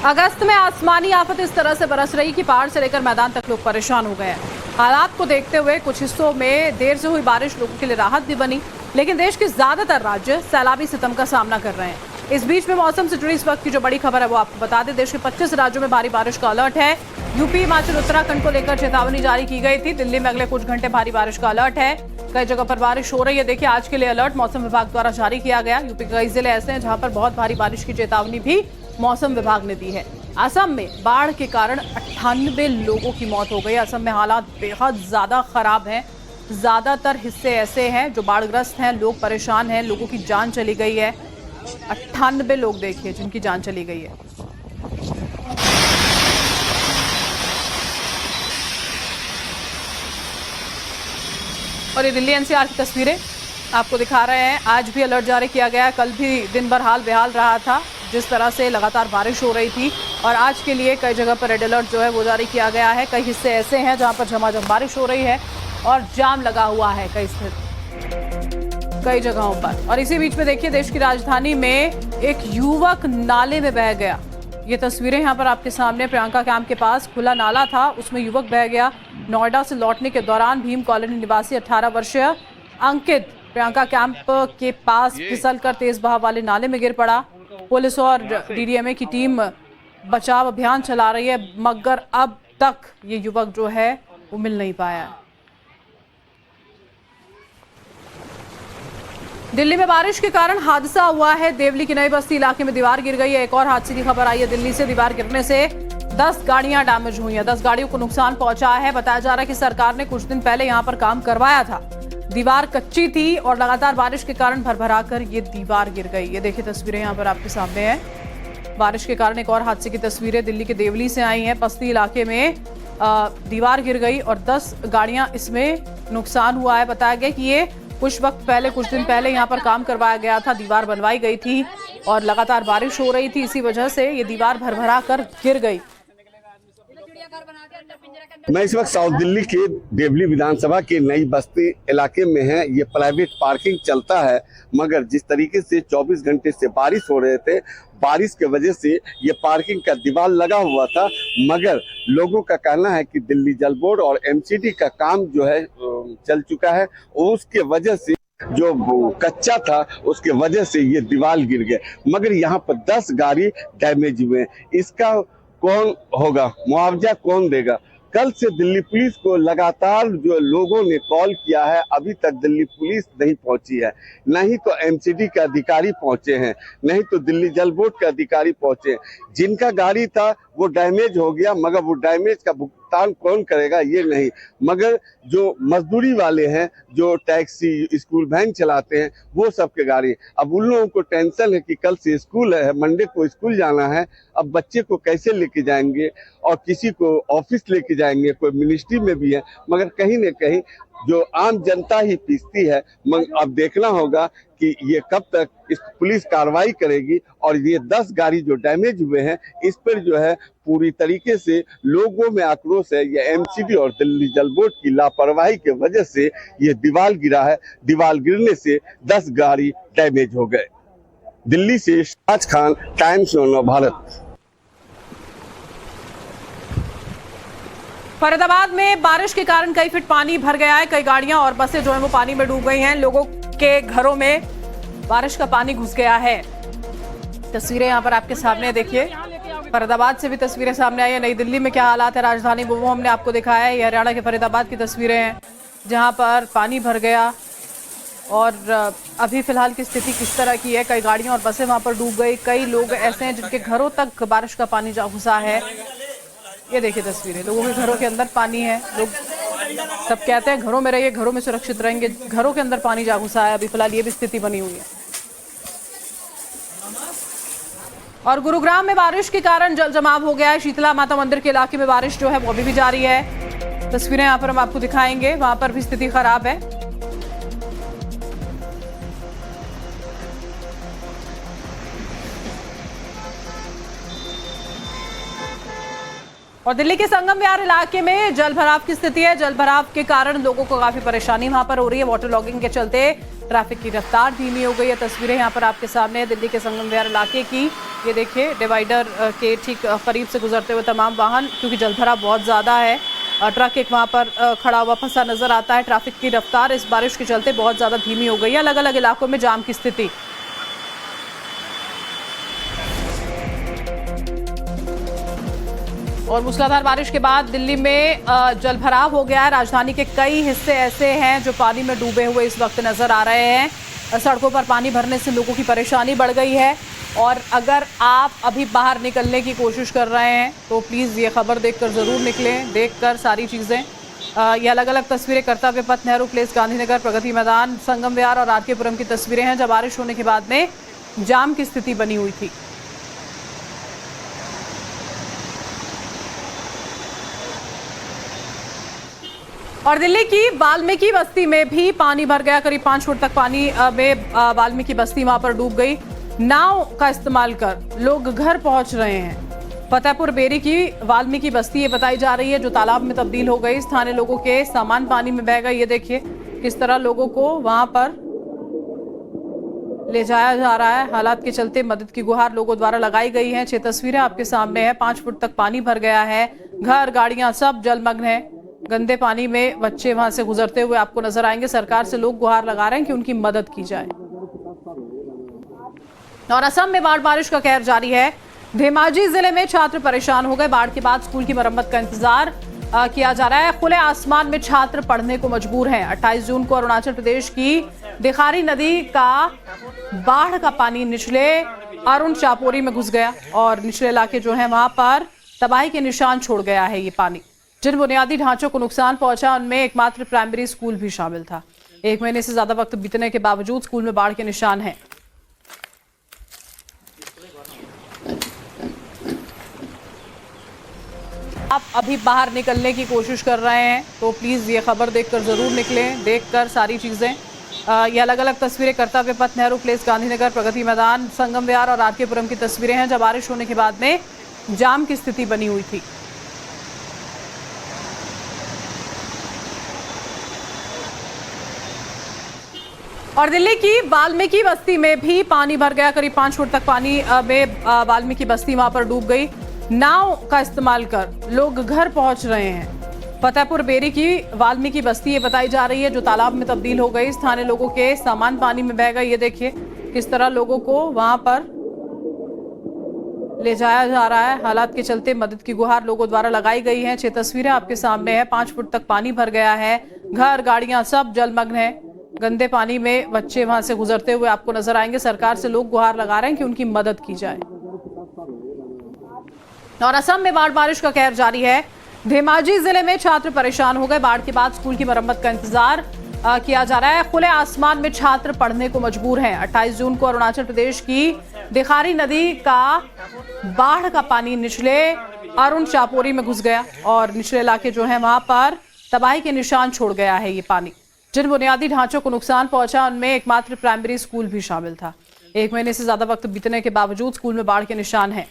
अगस्त में आसमानी आफत इस तरह से बरस रही कि पहाड़ से लेकर मैदान तक लोग परेशान हो गए हैं। हालात को देखते हुए कुछ हिस्सों में देर से हुई बारिश लोगों के लिए राहत भी बनी, लेकिन देश के ज्यादातर राज्य सैलाबी सितम का सामना कर रहे हैं। इस बीच में मौसम से जुड़ी इस वक्त की जो बड़ी खबर है वो आपको बता दें। देश के 25 राज्यों में भारी बारिश का अलर्ट है। यूपी, हिमाचल, उत्तराखंड को लेकर चेतावनी जारी की गई थी। दिल्ली में अगले कुछ घंटे भारी बारिश का अलर्ट है। कई जगह पर बारिश हो रही है। देखिए, आज के लिए अलर्ट मौसम विभाग द्वारा जारी किया गया। यूपी के कई जिले ऐसे हैं जहां पर बहुत भारी बारिश की चेतावनी भी मौसम विभाग ने दी है। असम में बाढ़ के कारण 98 लोगों की मौत हो गई। असम में हालात बेहद ज्यादा खराब हैं। ज्यादातर हिस्से ऐसे हैं जो बाढ़ग्रस्त हैं, लोग परेशान हैं, लोगों की जान चली गई है। 98 लोग देखिए जिनकी जान चली गई है। और ये दिल्ली एनसीआर की तस्वीरें आपको दिखा रहे हैं। आज भी अलर्ट जारी किया गया है। कल भी दिन भर हाल बेहाल रहा था, जिस तरह से लगातार बारिश हो रही थी। और आज के लिए कई जगह पर रेड अलर्ट जो है वो जारी किया गया है। कई हिस्से ऐसे हैं जहां पर झमाझम बारिश हो रही है और जाम लगा हुआ है कई जगहों पर। और इसी बीच में देखिए, देश की राजधानी में एक युवक नाले में बह गया। ये तस्वीरें यहाँ पर आपके सामने। प्रियंका कैंप के पास खुला नाला था, उसमें युवक बह गया। नोएडा से लौटने के दौरान भीम कॉलोनी निवासी 18 वर्षीय अंकित प्रियंका कैंप के पास फिसलकर तेज बहाव वाले नाले में गिर पड़ा। पुलिस और डीडीएमए की टीम बचाव अभियान चला रही है, मगर अब तक ये युवक जो है वो मिल नहीं पाया है। दिल्ली में बारिश के कारण हादसा हुआ है। देवली की नई बस्ती इलाके में दीवार गिर गई है। एक और हादसे की खबर आई है दिल्ली से। दीवार गिरने से 10 गाड़ियां डैमेज हुई हैं। 10 गाड़ियों को नुकसान पहुंचा है। बताया जा रहा है कि सरकार ने कुछ दिन पहले यहां पर काम करवाया था। दीवार कच्ची थी और लगातार बारिश के कारण भरभराकर ये दीवार गिर गई। ये देखिए तस्वीरें यहाँ पर आपके सामने हैं। बारिश के कारण एक और हादसे की तस्वीरें दिल्ली के देवली से आई हैं। बस्ती इलाके में दीवार गिर गई और 10 गाड़ियां इसमें नुकसान हुआ है। बताया गया कि ये कुछ दिन पहले यहाँ पर काम करवाया गया था। दीवार बनवाई गई थी और लगातार बारिश हो रही थी, इसी वजह से ये दीवार भरभरा कर गिर गई। मैं इस वक्त साउथ दिल्ली के देवली विधानसभा के नई बस्ती इलाके में है। ये प्राइवेट पार्किंग चलता है, मगर जिस तरीके से 24 घंटे से बारिश हो रहे थे, बारिश के वजह से ये पार्किंग का दीवार लगा हुआ था। मगर लोगों का कहना है कि दिल्ली जल बोर्ड और एमसीडी का काम जो है चल चुका है, उसके वजह से जो कच्चा था उसके वजह से ये दीवार गिर गए। मगर यहाँ पर 10 गाड़ी डैमेज हुए। इसका कौन होगा, मुआवजा कौन देगा? कल से दिल्ली पुलिस को लगातार जो लोगों ने कॉल किया है, अभी तक दिल्ली पुलिस नहीं पहुंची है। नहीं तो एमसीडी के अधिकारी पहुंचे हैं, नहीं तो दिल्ली जल बोर्ड के अधिकारी पहुंचे। जिनका गाड़ी था वो डैमेज हो गया, मगर वो डैमेज का भुगतान कौन करेगा ये नहीं। मगर जो मजदूरी वाले हैं, जो टैक्सी, स्कूल वैन चलाते हैं, वो सबके गाड़ी। अब उन लोगों को टेंशन है कि कल से स्कूल है, मंडे को स्कूल जाना है। अब बच्चे को कैसे लेके जाएंगे और किसी को ऑफिस लेके जाएंगे, कोई मिनिस्ट्री में भी है, मगर कहीं न कहीं जो आम जनता ही पीसती है। अब देखना होगा कि ये कब तक इस पुलिस कार्रवाई करेगी। और ये 10 गाड़ी जो डैमेज हुए हैं, इस पर जो है पूरी तरीके से लोगों में आक्रोश है। ये एमसीडी और दिल्ली जल बोर्ड की लापरवाही के वजह से ये दीवार गिरा है। दीवार गिरने से 10 गाड़ी डैमेज हो गए। दिल्ली से शाज खान, टाइम्स ऑफ भारत। फरीदाबाद में बारिश के कारण कई फीट पानी भर गया है। कई गाड़ियां और बसें जो है वो पानी में डूब गई हैं। लोगों के घरों में बारिश का पानी घुस गया है। तस्वीरें यहां पर आपके सामने देखिए। फरीदाबाद से भी तस्वीरें सामने आई है। नई दिल्ली में क्या हालात है राजधानी वो हमने आपको दिखाया है। ये हरियाणा के फरीदाबाद की तस्वीरें हैं जहां पर पानी भर गया और अभी फिलहाल की स्थिति किस तरह की है। कई गाड़ियां और बसें वहां पर डूब गई। कई लोग ऐसे हैं जिनके घरों तक बारिश का पानी जा घुसा है। ये देखिए तस्वीरें, लोगों के घरों के अंदर पानी है। लोग सब कहते हैं घरों में रहिए, घरों में सुरक्षित रहेंगे, घरों के अंदर पानी जा घुसा है। अभी फिलहाल ये भी स्थिति बनी हुई है। और गुरुग्राम में बारिश के कारण जल जमाव हो गया है। शीतला माता मंदिर के इलाके में बारिश जो है वो अभी भी जारी है। तस्वीरें यहाँ पर हम आपको दिखाएंगे, वहां पर भी स्थिति खराब है। और दिल्ली के संगम विहार इलाके में जल भराव की स्थिति है। जल भराव के कारण लोगों को काफी परेशानी वहां पर हो रही है। वाटर लॉगिंग के चलते ट्रैफिक की रफ्तार धीमी हो गई है। तस्वीरें यहां पर आपके सामने है दिल्ली के संगम विहार इलाके की, ये देखिए डिवाइडर के ठीक करीब से गुजरते हुए तमाम वाहन, क्योंकि जलभराव बहुत ज़्यादा है। ट्रक एक वहाँ पर खड़ा हुआ फंसा नजर आता है। ट्रैफिक की रफ्तार इस बारिश के चलते बहुत ज़्यादा धीमी हो गई है। अलग अलग इलाकों में जाम की स्थिति। और मूसलाधार बारिश के बाद दिल्ली में जलभराव हो गया है। राजधानी के कई हिस्से ऐसे हैं जो पानी में डूबे हुए इस वक्त नजर आ रहे हैं। सड़कों पर पानी भरने से लोगों की परेशानी बढ़ गई है। और अगर आप अभी बाहर निकलने की कोशिश कर रहे हैं तो प्लीज़ ये खबर देखकर ज़रूर निकलें, देखकर सारी चीज़ें। ये अलग अलग तस्वीरें कर्तव्य पथ, नेहरू प्लेस, गांधीनगर, प्रगति मैदान, संगम विहार और आरकेपुरम की तस्वीरें हैं जब बारिश होने के बाद में जाम की स्थिति बनी हुई थी। और दिल्ली की वाल्मीकि बस्ती में भी पानी भर गया। करीब 5 फुट तक पानी में वाल्मीकि बस्ती वहां पर डूब गई। नाव का इस्तेमाल कर लोग घर पहुंच रहे हैं। फतेहपुर बेरी की वाल्मीकि बस्ती ये बताई जा रही है जो तालाब में तब्दील हो गई। स्थानीय लोगों के सामान पानी में बह गए। ये देखिए किस तरह लोगों को वहां पर ले जाया जा रहा है। हालात के चलते मदद की गुहार लोगों द्वारा लगाई गई है। 6 तस्वीरें आपके सामने है। 5 फुट तक पानी भर गया है। घर, गाड़ियां सब जलमग्न है। गंदे पानी में बच्चे वहां से गुजरते हुए आपको नजर आएंगे। सरकार से लोग गुहार लगा रहे हैं कि उनकी मदद की जाए। और असम में बाढ़ बारिश का कहर जारी है। धेमाजी जिले में छात्र परेशान हो गए। बाढ़ के बाद स्कूल की मरम्मत का इंतजार किया जा रहा है। खुले आसमान में छात्र पढ़ने को मजबूर हैं। 28 जून को अरुणाचल प्रदेश की दिखारी नदी का बाढ़ का पानी निचले अरुण चापोरी में घुस गया और निचले इलाके जो है वहां पर तबाही के निशान छोड़ गया है। ये पानी जिन बुनियादी ढांचों को नुकसान पहुंचा उनमें एकमात्र प्राइमरी स्कूल भी शामिल था। 1 महीने से ज्यादा वक्त बीतने के बावजूद स्कूल में बाढ़ के निशान हैं। आप अभी बाहर निकलने की कोशिश कर रहे हैं तो प्लीज़ ये खबर देखकर ज़रूर निकलें, देखकर सारी चीज़ें। ये अलग अलग तस्वीरें कर्तव्य पथ, नेहरू प्लेस, गांधीनगर, प्रगति मैदान, संगम विहार और आरकेपुरम की तस्वीरें हैं जब बारिश होने के बाद में जाम की स्थिति बनी हुई थी। और दिल्ली की वाल्मीकि बस्ती में भी पानी भर गया। करीब 5 फुट तक पानी में वाल्मीकि बस्ती वहां पर डूब गई। नाव का इस्तेमाल कर लोग घर पहुंच रहे हैं। फतेहपुर बेरी की वाल्मीकि बस्ती ये बताई जा रही है जो तालाब में तब्दील हो गई। स्थानीय लोगों के सामान पानी में बह गए। ये देखिए किस तरह लोगों को वहां पर ले जाया जा रहा है। हालात के चलते मदद की गुहार लोगों द्वारा लगाई गई है। 6 तस्वीरें आपके सामने है। 5 फुट तक पानी भर गया है। घर, गाड़ियां सब जलमग्न है। गंदे पानी में बच्चे वहां से गुजरते हुए आपको नजर आएंगे। सरकार से लोग गुहार लगा रहे हैं कि उनकी मदद की जाए। और असम में बाढ़ बारिश का कहर जारी है। धेमाजी जिले में छात्र परेशान हो गए। बाढ़ के बाद स्कूल की मरम्मत का इंतजार किया जा रहा है। खुले आसमान में छात्र पढ़ने को मजबूर हैं। 28 जून को अरुणाचल प्रदेश की दिखारी नदी का बाढ़ का पानी निचले अरुण चापोरी में घुस गया और निचले इलाके जो है वहां पर तबाही के निशान छोड़ गया है। ये पानी जिन बुनियादी ढांचों को नुकसान पहुंचा उनमें एकमात्र प्राइमरी स्कूल भी शामिल था। 1 महीने से ज्यादा वक्त बीतने के बावजूद स्कूल में बाढ़ के निशान हैं।